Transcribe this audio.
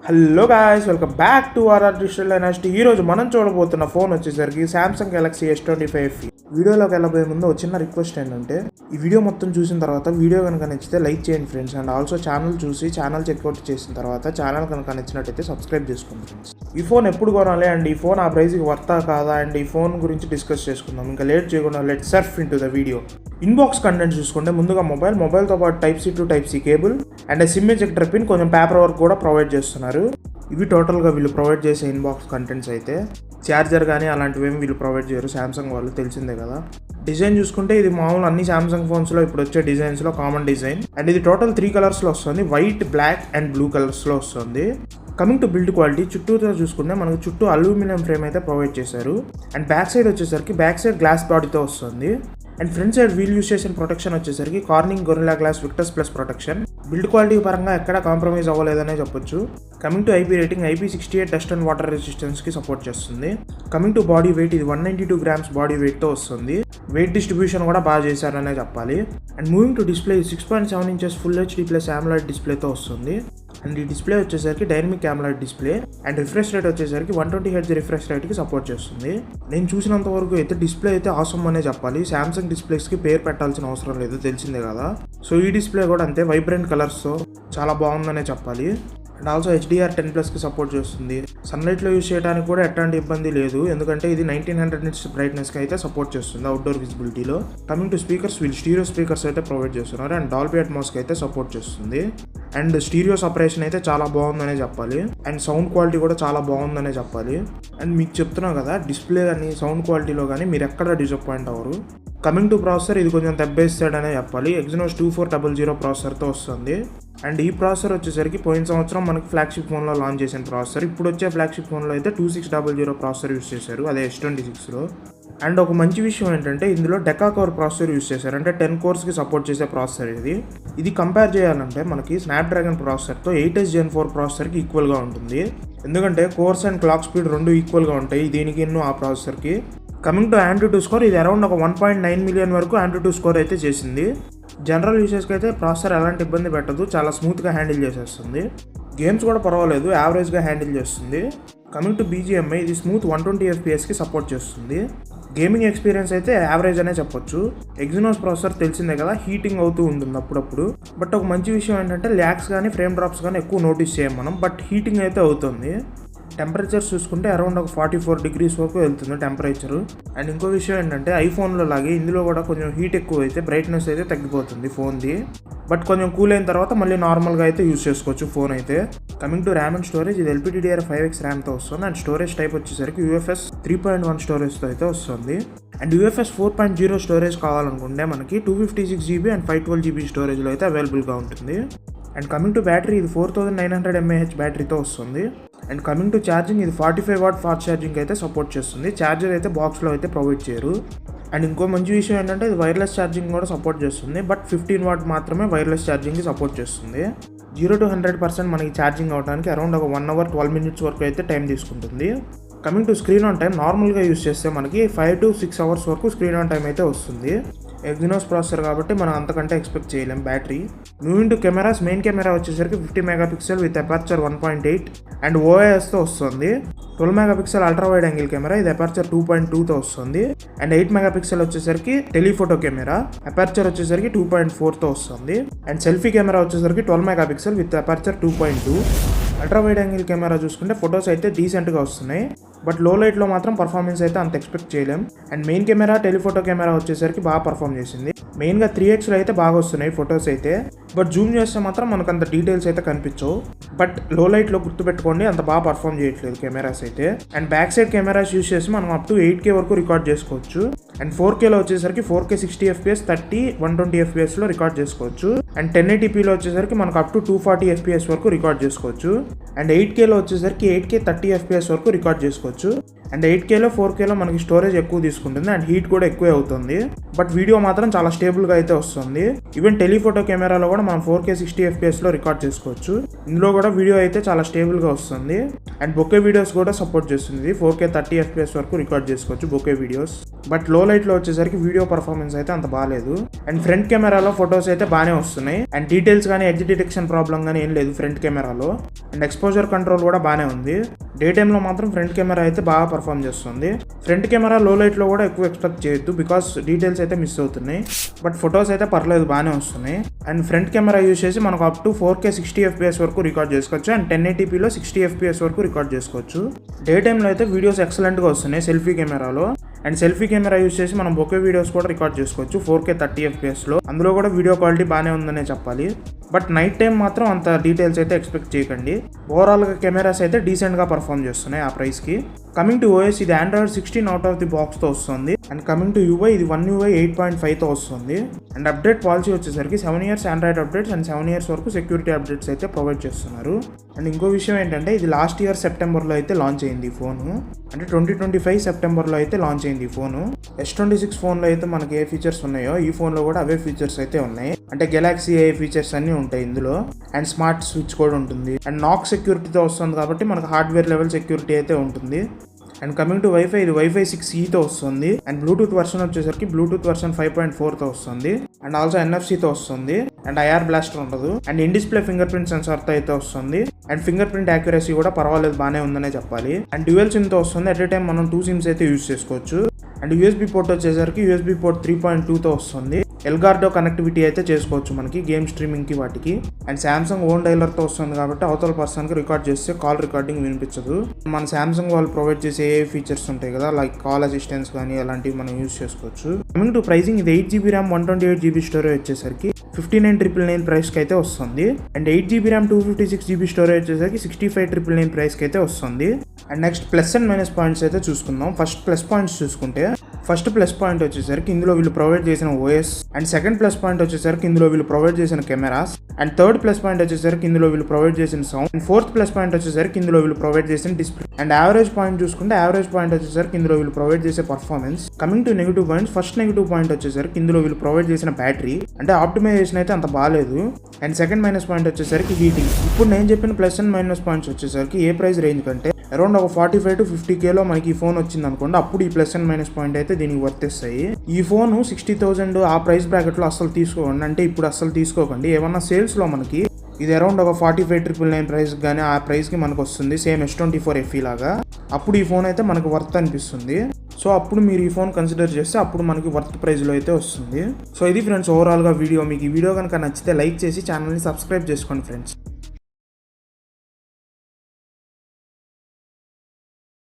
Hello guys, welcome back to RR digital dynasty. ఈ రోజు మనం చూడబోతున్న ఫోన్ వచ్చేసరికి సామ్సంగ్ గెలాక్సీ S25 FE. వీడియోలోకి వెళ్ళబోయే ముందు ఒక చిన్న రిక్వెస్ట్ ఏంటంటే, ఈ వీడియో మొత్తం చూసిన తర్వాత వీడియో కనుక నచ్చితే లైక్ చేయండి ఫ్రెండ్స్. అండ్ ఆల్సో ఛానల్ చూసి ఛానల్ చెక్అవుట్ చేసిన తర్వాత ఛానల్ కనుక నచ్చినట్టయితే సబ్స్క్రైబ్ చేసుకోండి ఫ్రెండ్స్. ఈ ఫోన్ ఎప్పుడు కొనాలి అండ్ ఈ ఫోన్ ఆ ప్రైస్కి వర్తా కాదా అండ్ ఈ ఫోన్ గురించి డిస్కస్ చేసుకుందాం. ఇంకా లేట్ చేయకుండా let Surf into the video. Inbox content చూసుకుంటే ముందుగా మొబైల్తో పాటు Type-C to Type-C cable and SIM ejector pin, కొంచెం పేపర్ వర్క్ కూడా ప్రొవైడ్ చేస్తున్నారు. ఇవి టోటల్గా వీళ్ళు ప్రొవైడ్ చేసే ఇన్బాక్స్ కంటెంట్స్. అయితే ఛార్జర్ కానీ అలాంటివి ఏమి వీళ్ళు ప్రొవైడ్ చేయరు, శాంసంగ్ వాళ్ళు, తెలిసిందే కదా. డిజైన్ చూసుకుంటే ఇది మామూలు అన్ని శాంసంగ్ ఫోన్స్లో ఇప్పుడు వచ్చే డిజైన్స్లో కామన్ డిజైన్. అండ్ ఇది టోటల్ 3 కలర్స్లో వస్తుంది, వైట్, బ్లాక్ అండ్ బ్లూ కలర్స్లో వస్తుంది. కమింగ్ టు బిల్డ్ క్వాలిటీ, చుట్టూతో చూసుకుంటే మనకు చుట్టూ అల్యూమినియం ఫ్రేమ్ అయితే ప్రొవైడ్ చేశారు. అండ్ బ్యాక్ సైడ్ వచ్చేసరికి బ్యాక్ సైడ్ గ్లాస్ బాడీతో వస్తుంది. అండ్ ఫ్రంట్ సైడ్ వీల్ యూస్ చేసిన ప్రొటెక్షన్ వచ్చేసరికి Corning Gorilla Glass Victus Plus protection. Build quality పరంగా ఎక్కడ కాంప్రమైజ్ అవ్వలేదనే చెప్పొచ్చు. Coming to IP rating, IP68 dust and water రెసిస్టెన్స్కి సపోర్ట్ చేస్తుంది. కమింగ్ టు బాడీ వెయిట్, ఇది 192 grams బాడీ వెయిట్తో వస్తుంది. వెయిట్ డిస్ట్రిబ్యూషన్ కూడా బాగా చేశారనే చెప్పాలి. And moving to display, 6.7 inches full HD plus AMOLED డిస్ప్లేతో వస్తుంది. అండ్ ఈ డిస్ప్లే వచ్చేసరికి dynamic AMOLED display. And refresh rate వచ్చేసరికి 120 Hz రిఫ్రెష్ రేట్కి సపోర్ట్ చేస్తుంది. నేను చూసినంత వరకు అయితే డిస్ప్లే అయితే ఆసమ్ అనే చెప్పాలి. శాంసంగ్ డిస్ప్లేస్కి పేరు పెట్టాల్సిన అవసరం లేదు, తెలిసిందే కదా. సో ఈ డిస్ప్లే కూడా అంతే, వైబ్రెంట్ కలర్స్తో చాలా బాగుందనే చెప్పాలి. అండ్ ఆల్సో HDR10+కి సపోర్ట్ చేస్తుంది. సన్లైట్లో యూస్ చేయడానికి కూడా ఎట్లాంటి ఇబ్బంది లేదు, ఎందుకంటే ఇది 1900 nits బ్రైట్నెస్కి అయితే సపోర్ట్ చేస్తుంది అవుట్డోర్ విజిబిలిటీలో. కమింగ్ టు స్పీకర్స్, వీళ్ళు స్టీరియో స్పీకర్స్ అయితే ప్రొవైడ్ చేస్తున్నారు. అండ్ డాల్బీ అట్మాస్కి అయితే సపోర్ట్ చేస్తుంది. అండ్ స్టీరియో సపరేషన్ అయితే చాలా బాగుందనే చెప్పాలి. అండ్ సౌండ్ క్వాలిటీ కూడా చాలా బాగుందనే చెప్పాలి. అండ్ మీకు చెప్తున్నా కదా, డిస్ప్లే కానీ సౌండ్ క్వాలిటీలో కానీ మీరు ఎక్కడ డిసప్పాయింట్ అవ్వరు. కమింగ్ టు ప్రాసెసర్, ఇది కొంచెం దెబ్బేస్తాడనే చెప్పాలి. exynos 2400 ప్రాసెసర్తో వస్తుంది. అండ్ ఈ ప్రాసెసర్ వచ్చేసరికి పోయిన సంవత్సరం మనకి ఫ్లాగ్షిప్ ఫోన్లో లాంచ్ చేసిన ప్రాసెసర్. ఇప్పుడు వచ్చే ఫ్లాగ్షిప్ ఫోన్లో అయితే 2600 ప్రాసెసర్ యూస్ చేశారు, అదే S26లో. అండ్ ఒక మంచి విషయం ఏంటంటే ఇందులో డెకా కోర్ ప్రాసెసర్ యూస్ చేశారు, అంటే 10 కోర్స్కి సపోర్ట్ చేసే ప్రాసెసర్ ఇది కంపేర్ చేయాలంటే మనకి స్నాప్డ్రాగన్ ప్రాసెసర్తో 8s Gen 4 ప్రాసెసర్కి ఈక్వల్గా ఉంటుంది. ఎందుకంటే కోర్స్ అండ్ క్లాక్ స్పీడ్ రెండు ఈక్వల్గా ఉంటాయి దీనికి ఆ ప్రాసెసర్కి. కమింగ్ టు AnTuTu స్కోర్, ఇది అరౌండ్ ఒక 1.9 million వరకు AnTuTu స్కోర్ అయితే చేసింది. జనరల్ యూజర్స్కి అయితే ప్రాసెసర్ ఎలాంటి ఇబ్బంది పెట్టదు, చాలా స్మూత్గా హ్యాండిల్ చేసేస్తుంది. గేమ్స్ కూడా పర్వాలేదు, యావరేజ్గా హ్యాండిల్ చేస్తుంది. కమింగ్ టు BGMI, ఇది స్మూత్ 120 FPSకి సపోర్ట్ చేస్తుంది. గేమింగ్ ఎక్స్పీరియన్స్ అయితే యావరేజ్ అనే చెప్పొచ్చు. exynos ప్రాసెసర్ తెలిసిందే కదా, హీటింగ్ అవుతూ ఉంటుంది అప్పుడప్పుడు. బట్ ఒక మంచి విషయం ఏంటంటే ల్యాగ్స్ కానీ ఫ్రేమ్ డ్రాప్స్ కానీ ఎక్కువ నోటీస్ చేయం మనం, బట్ హీటింగ్ అయితే అవుతుంది. టెంపరేచర్స్ చూసుకుంటే అరౌండ్ ఒక 44 degrees వరకు వెళ్తుంది టెంపరేచరు. అండ్ ఇంకో విషయం ఏంటంటే ఐఫోన్లో లాగే ఇందులో కూడా కొంచెం హీట్ ఎక్కువ అయితే బ్రైట్నెస్ అయితే తగ్గిపోతుంది ఫోన్ది. బట్ కొంచెం కూల్ అయిన తర్వాత మళ్ళీ నార్మల్గా అయితే యూస్ చేసుకోవచ్చు ఫోన్ అయితే. Coming to RAM and storage, ఇది LPDDR5X ర్యామ్తో వస్తుంది. అండ్ స్టోరేజ్ టైప్ వచ్చేసరికి UFS 3.1 స్టోరేజ్తో అయితే వస్తుంది. అండ్ UFS 4.0 స్టోరేజ్ కావాలనుకుంటే మనకి 256 GB అండ్ 512 GB స్టోరేజ్లో అయితే అవైలబుల్గా ఉంటుంది. అండ్ కమింగ్ టు బ్యాటరీ, ఇది 4900 mAh బ్యాటరీతో వస్తుంది. అండ్ కమింగ్ టు ఛార్జింగ్, ఇది 45 watt ఫాస్ట్ ఛార్జింగ్ అయితే సపోర్ట్ చేస్తుంది. ఛార్జర్ అయితే బాక్స్లో అయితే ప్రొవైడ్ చేయరు. అండ్ ఇంకో మంచి విషయం ఏంటంటే ఇది వైర్లెస్ ఛార్జింగ్ కూడా సపోర్ట్ చేస్తుంది, బట్ 15 watt మాత్రమే వైర్లెస్ ఛార్జింగ్కి సపోర్ట్ చేస్తుంది. 0 to 100% మనకి ఛార్జింగ్ అవడానికి అరౌండ్ ఒక 1 hour 12 minutes వరకు అయితే టైం తీసుకుంటుంది. Coming to screen on time, నార్మల్గా యూస్ చేస్తే మనకి 5 to 6 hours వరకు స్క్రీన్ ఆన్ టైం అయితే వస్తుంది. exynos ప్రాసెసర్ కాబట్టి మనం అంతకంటే ఎక్స్పెక్ట్ చేయలేం battery. Moving to cameras, main camera వచ్చేసరికి 50 MP విత్ అపర్చర్ 1.8 అండ్ OISతో వస్తుంది. 12 MP ultra wide angle camera, ఇది అపర్చర్ 2.2తో వస్తుంది. అండ్ 8 MP వచ్చేసరికి టెలిఫోటో కెమెరా, అపర్చర్ వచ్చేసరికి 2.4తో వస్తుంది. అండ్ సెల్ఫీ కెమెరా వచ్చేసరికి 12 MP with aperture 2.2. Ultra wide angle camera చూసుకుంటే photos అయితే డీసెంట్గా వస్తున్నాయి, బట్ లో లైట్లో మాత్రం పర్ఫార్మెన్స్ అయితే అంత ఎక్స్పెక్ట్ చేయలేం. And main camera telephoto camera వచ్చేసరికి బాగా పర్ఫామ్ చేసింది. మెయిన్గా 3xలో అయితే బాగా వస్తున్నాయి ఫొటోస్ అయితే, బట్ జూమ్ చేస్తే మాత్రం మనకు అంత డీటెయిల్స్ అయితే కనిపించవు. బట్ లో లైట్లో గుర్తుపెట్టుకోండి, అంత బాగా పర్ఫామ్ చేయట్లేదు కెమెరాస్ అయితే. And back side cameras use చేసి మనం అప్ టు 8K వరకు రికార్డ్ చేసుకోవచ్చు. అండ్ 4Kలో వచ్చేసరికి 4K 60 FPS 30 120 FPSలో రికార్డ్ చేసుకోవచ్చు. అండ్ 1080pలో వచ్చేసరికి మనకు అప్ టు 240 FPS వరకు రికార్డ్ చేసుకోవచ్చు. అండ్ 8Kలో వచ్చేసరికి 8K 30 FPS వరకు రికార్డ్ చేసుకోవచ్చు. అండ్ 8Kలో 4Kలో మనకి స్టోరేజ్ ఎక్కువ తీసుకుంటుంది అండ్ హీట్ కూడా ఎక్కువే అవుతుంది. బట్ వీడియో మాత్రం చాలా స్టేబుల్గా అయితే వస్తుంది. ఈవెన్ టెలిఫోటో కెమెరాలో కూడా మనం 4K 60 FPSలో రికార్డ్ చేసుకోవచ్చు. ఇందులో కూడా వీడియో అయితే చాలా స్టేబుల్గా వస్తుంది అండ్ బొకే వీడియోస్ కూడా సపోర్ట్ చేస్తుంది. 4K 30 FPS వరకు రికార్డ్ చేసుకోవచ్చు బొకే వీడియోస్. బట్ లో లైట్లో వచ్చేసరికి వీడియో పర్ఫార్మెన్స్ అయితే అంత బాగాలేదు. అండ్ ఫ్రంట్ కెమెరాలో ఫొటోస్ అయితే బాగానే వస్తున్నాయి అండ్ డీటెయిల్స్ కానీ ఎడ్జ్ డిటెక్షన్ ప్రాబ్లం కానీ ఏం లేదు ఫ్రంట్ కెమెరాలో. అండ్ ఎక్స్పోజర్ కంట్రోల్ కూడా బాగానే ఉంది. డే టైంలో మాత్రం ఫ్రంట్ కెమెరా అయితే బాగా పర్ఫామ్ చేస్తుంది. ఫ్రంట్ కెమెరా లో లైట్లో కూడా ఎక్కువ ఎక్స్పెక్ట్ చేయొద్దు బికాస్ డీటెయిల్స్ అయితే మిస్ అవుతున్నాయి. బట్ ఫొటోస్ అయితే పర్లేదు బాగానే వస్తున్నాయి. అండ్ ఫ్రంట్ కెమెరా యూజ్ చేసి మనకు అప్ టు 4K 60 FPS వరకు రికార్డ్ చేసుకోవచ్చు అండ్ 1080pలో 60 FPS వరకు రికార్డ్ చేసుకోవచ్చు. డే టైంలో అయితే వీడియోస్ ఎక్సలెంట్గా వస్తున్నాయి సెల్ఫీ కెమెరాలో. అండ్ సెల్ఫీ కెమెరా యూజ్ చేసి మనం బొకే వీడియోస్ కూడా రికార్డ్ చేసుకోవచ్చు 4K 30 FPSలో. అందులో కూడా వీడియో క్వాలిటీ బాగానే ఉందనే చెప్పాలి. బట్ నైట్ టైం మాత్రం అంత డీటెయిల్స్ అయితే ఎక్స్పెక్ట్ చేయకండి. ఓవరాల్గా కెమెరాస్ అయితే డీసెంట్గా పర్ఫామ్ చేస్తున్నాయి ఆ ప్రైస్కి. కమింగ్ టు OS ఇది Android 16 అవుట్ ఆఫ్ ది బాక్స్తో వస్తుంది. అండ్ కమింగ్ టు UI ఇది One UI 8.5తో వస్తుంది. అండ్ అప్డేట్ పాలసీ వచ్చేసరికి 7 years Android updates and 7 years వరకు సెక్యూరిటీ అప్డేట్స్ అయితే ప్రొవైడ్ చేస్తున్నారు. అండ్ ఇంకో విషయం ఏంటంటే ఇది లాస్ట్ ఇయర్ సెప్టెంబర్లో అయితే లాంచ్ అయింది ఈ ఫోను. అంటే 2025 సెప్టెంబర్లో అయితే లాంచ్ అయింది ఈ ఫోను. S26 ఫోన్లో అయితే మనకి ఏ ఫీచర్స్ ఉన్నాయో ఈ ఫోన్లో కూడా అవే ఫీచర్స్ అయితే ఉన్నాయి. అంటే గెలాక్సీ ఏ ఫీచర్స్ అన్నీ ఉంటాయి ఇందులో. అండ్ స్మార్ట్ స్విచ్ కూడా ఉంటుంది అండ్ నాక్ సెక్యూరిటీతో వస్తుంది కాబట్టి మనకు హార్డ్వేర్ లెవెల్ సెక్యూరిటీ అయితే ఉంటుంది. అండ్ కమింగ్ టు వైఫై ఇది Wi-Fi 6Eతో వస్తుంది. అండ్ బ్లూటూత్ వర్షన్ వచ్చేసరికి బ్లూటూత్ వర్షన్ 5.4తో వస్తుంది. అండ్ ఆల్సో NFC-తో వస్తుంది. అండ్ IR బ్లాస్టర్ ఉండదు. And in display fingerprint సెన్సార్తో అయితే వస్తుంది. అండ్ ఫింగర్ ప్రింట్ యాక్యురసీ కూడా పర్వాలేదు బాగానే ఉందనే చెప్పాలి. అండ్ డ్యూయల్ సిమ్తో వస్తుంది. ఎట్ ఏ టైం మనం 2 సిమ్స్ అయితే యూజ్ చేసుకోవచ్చు. అండ్ USB పోర్ట్ వచ్చేసరికి USB పోర్ట్ 3.2తో వస్తుంది. ఎల్గార్డో కనెక్టివిటీ అయితే చేసుకోవచ్చు మనకి గేమ్ స్ట్రీమింగ్కి వాటికి. అండ్ సామ్సంగ్ ఓన్ డైలర్తో వస్తుంది కాబట్టి అవతల పర్సన్కి రికార్డ్ చేస్తే కాల్ రికార్డింగ్ వినిపించదు. మన సామ్సంగ్ వాళ్ళు ప్రొవైడ్ చేసే ఏ ఫీచర్స్ ఉంటాయి కదా లైక్ కాల్ అసిస్టెన్స్ కానీ అలాంటివి మనం యూజ్ చేసుకోవచ్చు. కమింగ్ టు ప్రైసింగ్ ఇది 8GB RAM 128GB స్టోరేజ్ వచ్చేసరికి 59,999 ప్రైస్కి అయితే వస్తుంది. And 8GB RAM 256GB storage వచ్చేసరికి 65,999 ప్రైస్కి అయితే వస్తుంది. And next plus and minus points అయితే చూసుకుందాం. ఫస్ట్ ప్లస్ పాయింట్స్ చూసుకుంటే ఫస్ట్ ప్లస్ పాయింట్ వచ్చేసరికి ఇందులో వీళ్ళు ప్రొవైడ్ చేసిన OS. And second plus point వచ్చేసరికి ఇందులో వీళ్ళు ప్రొవైడ్ చేసిన cameras. And third plus point వచ్చేసరికి ఇందులో వీళ్ళు ప్రొవైడ్ చేసిన sound. And fourth plus point వచ్చేసరికి ఇందులో వీళ్ళు ప్రొవైడ్ చేసిన డిస్ప్లే. అండ్ యావరేజ్ పాయింట్ చూసుకుంటే యావరేజ్ పాయింట్ వచ్చేసరికి ఇందులో వీళ్ళు ప్రొవైడ్ చేసే performance. Coming to negative points first negative point వచ్చేసరికి ఇందులో వీళ్ళు ప్రొవైడ్ చేసిన బ్యాటరీ అంటే ఆప్టిమైజేషన్ అయితే అంత బాగాలేదు. అండ్ సెకండ్ మైనస్ పాయింట్ వచ్చేసరికి హీటింగ్. ఇప్పుడు నేను చెప్పిన ప్లస్ అండ్ మైనస్ పాయింట్స్ వచ్చేసరికి ఏ ప్రైస్ రేంజ్ కంటే అరౌండ్ ఒక 45 to 50Kలో మనకి ఈ ఫోన్ వచ్చింది అనుకోండి అప్పుడు ఈ ప్లస్ అండ్ మైనస్ పాయింట్ అయితే దీనికి వర్తిస్తాయి. ఈ ఫోన్ 60,000 ఆ ప్రైస్ బ్రాకెట్లో అస్సలు తీసుకోకండి. అంటే ఇప్పుడు అస్సలు తీసుకోకండి. ఏమన్నా సేల్స్లో మనకి ఇది అరౌండ్ ఒక 45,999 ప్రైస్ కానీ ఆ ప్రైస్కి మనకు వస్తుంది సేమ్ S24 FE లాగా. అప్పుడు ఈ ఫోన్ అయితే మనకు వర్త్ అనిపిస్తుంది. సో అప్పుడు మీరు ఈ ఫోన్ కన్సిడర్ చేస్తే అప్పుడు మనకి వర్త్ ప్రైస్లో అయితే వస్తుంది. సో ఇది ఫ్రెండ్స్ ఓవరాల్గా వీడియో. మీకు ఈ వీడియో కనుక నచ్చితే లైక్ చేసి ఛానల్ని సబ్స్క్రైబ్ చేసుకోండి ఫ్రెండ్స్.